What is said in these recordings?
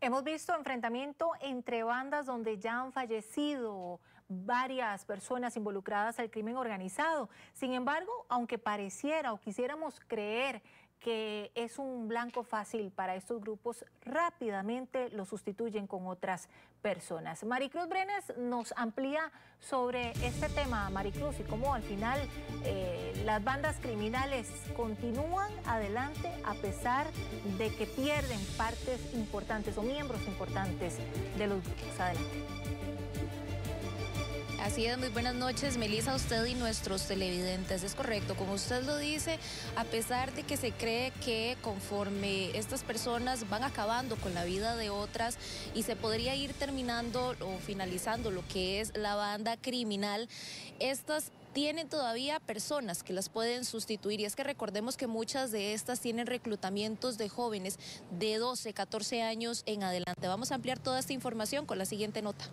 Hemos visto enfrentamiento entre bandas donde ya han fallecido varias personas involucradas al crimen organizado. Sin embargo, aunque pareciera o quisiéramos creer que es un blanco fácil para estos grupos, rápidamente lo sustituyen con otras personas. Maricruz Brenes nos amplía sobre este tema, Maricruz, y cómo al final las bandas criminales continúan adelante a pesar de que pierden partes importantes o miembros importantes de los grupos. Adelante. Así es, muy buenas noches, Melissa, a usted y nuestros televidentes. Es correcto, como usted lo dice, a pesar de que se cree que conforme estas personas van acabando con la vida de otras y se podría ir terminando o finalizando lo que es la banda criminal, estas tienen todavía personas que las pueden sustituir, y es que recordemos que muchas de estas tienen reclutamientos de jóvenes de 12, 14 años en adelante. Vamos a ampliar toda esta información con la siguiente nota.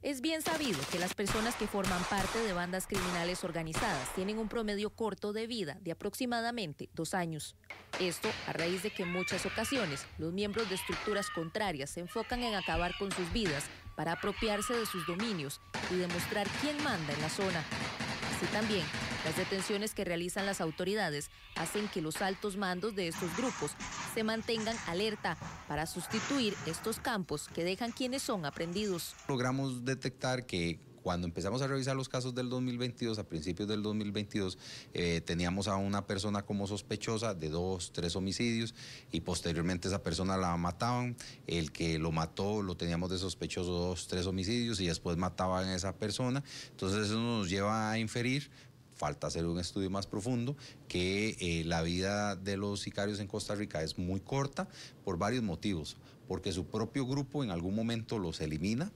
Es bien sabido que las personas que forman parte de bandas criminales organizadas tienen un promedio corto de vida de aproximadamente 2 años. Esto a raíz de que en muchas ocasiones los miembros de estructuras contrarias se enfocan en acabar con sus vidas para apropiarse de sus dominios y demostrar quién manda en la zona. Así también, las detenciones que realizan las autoridades hacen que los altos mandos de estos grupos se mantengan alerta para sustituir estos campos que dejan quienes son aprendidos. Logramos detectar que cuando empezamos a revisar los casos del 2022, a principios del 2022, teníamos a una persona como sospechosa de 2, 3 homicidios y posteriormente esa persona la mataban. El que lo mató lo teníamos de sospechoso 2, 3 homicidios y después mataban a esa persona. Entonces eso nos lleva a inferir, falta hacer un estudio más profundo, que la vida de los sicarios en Costa Rica es muy corta por varios motivos, porque su propio grupo en algún momento los elimina,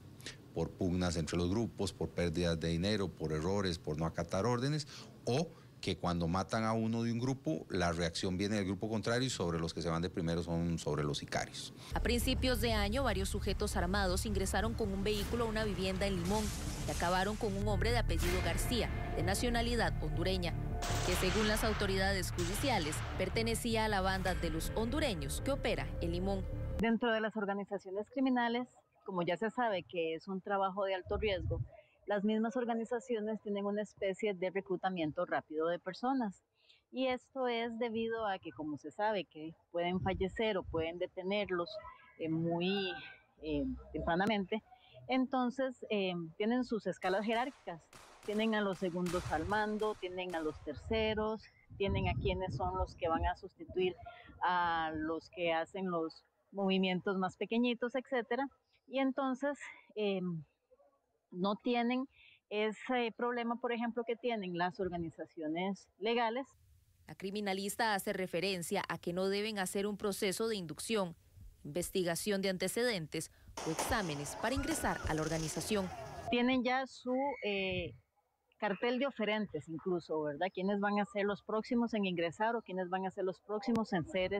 por pugnas entre los grupos, por pérdidas de dinero, por errores, por no acatar órdenes, o que cuando matan a uno de un grupo, la reacción viene del grupo contrario y sobre los que se van de primero son sobre los sicarios. A principios de año, varios sujetos armados ingresaron con un vehículo a una vivienda en Limón y acabaron con un hombre de apellido García, de nacionalidad hondureña, que según las autoridades judiciales pertenecía a la banda de los hondureños que opera en Limón. Dentro de las organizaciones criminales, como ya se sabe que es un trabajo de alto riesgo, las mismas organizaciones tienen una especie de reclutamiento rápido de personas. Y esto es debido a que, como se sabe, que pueden fallecer o pueden detenerlos muy tempranamente, entonces tienen sus escalas jerárquicas. Tienen a los segundos al mando, tienen a los terceros, tienen a quienes son los que van a sustituir a los que hacen los movimientos más pequeñitos, etcétera. Y entonces no tienen ese problema, por ejemplo, que tienen las organizaciones legales. La criminalista hace referencia a que no deben hacer un proceso de inducción, investigación de antecedentes o exámenes para ingresar a la organización. Tienen ya su cartel de oferentes incluso, ¿verdad? ¿Quiénes van a ser los próximos en ingresar o quiénes van a ser los próximos en ser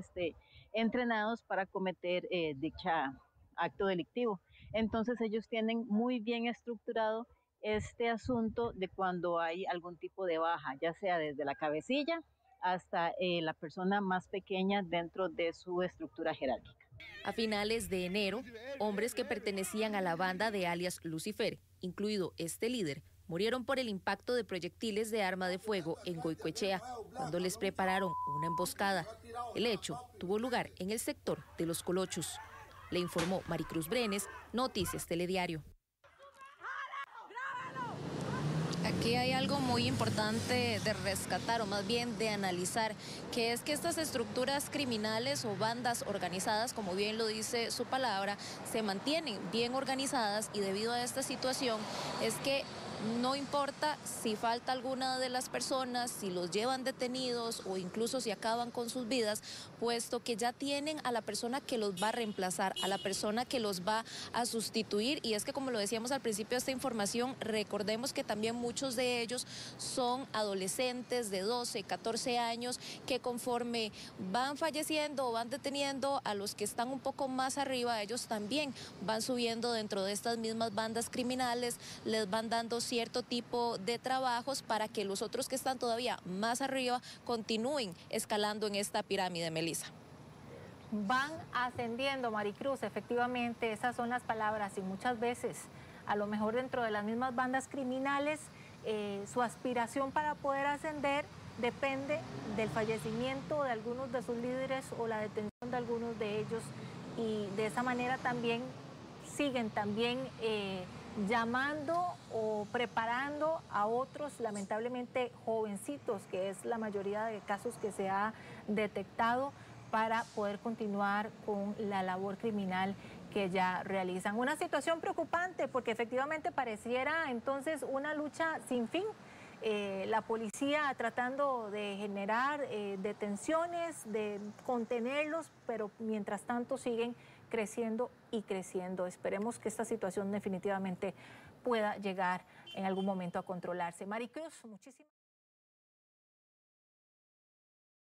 entrenados para cometer dicha acto delictivo? Entonces ellos tienen muy bien estructurado este asunto de cuando hay algún tipo de baja, ya sea desde la cabecilla hasta la persona más pequeña dentro de su estructura jerárquica. A finales de enero, hombres que pertenecían a la banda de alias Lucifer, incluido este líder, murieron por el impacto de proyectiles de arma de fuego en Goicoechea, cuando les prepararon una emboscada. El hecho tuvo lugar en el sector de Los Colochos. Le informó Maricruz Brenes, Noticias Telediario. Aquí hay algo muy importante de rescatar, o más bien de analizar, que es que estas estructuras criminales o bandas organizadas, como bien lo dice su palabra, se mantienen bien organizadas, y debido a esta situación es que no importa si falta alguna de las personas, si los llevan detenidos o incluso si acaban con sus vidas, puesto que ya tienen a la persona que los va a reemplazar, a la persona que los va a sustituir. Y es que, como lo decíamos al principio de esta información, recordemos que también muchos de ellos son adolescentes de 12, 14 años que conforme van falleciendo o van deteniendo a los que están un poco más arriba, ellos también van subiendo dentro de estas mismas bandas criminales, les van dando cierto tipo de trabajos para que los otros que están todavía más arriba continúen escalando en esta pirámide, Melissa. Van ascendiendo, Maricruz, efectivamente, esas son las palabras y muchas veces, a lo mejor dentro de las mismas bandas criminales, su aspiración para poder ascender depende del fallecimiento de algunos de sus líderes o la detención de algunos de ellos, y de esa manera también siguen llamando o preparando a otros, lamentablemente jovencitos, que es la mayoría de casos que se ha detectado, para poder continuar con la labor criminal que ya realizan. Una situación preocupante porque efectivamente pareciera entonces una lucha sin fin. La policía tratando de generar detenciones, de contenerlos, pero mientras tanto siguen creciendo y creciendo. Esperemos que esta situación definitivamente pueda llegar en algún momento a controlarse. Maricruz, muchísimas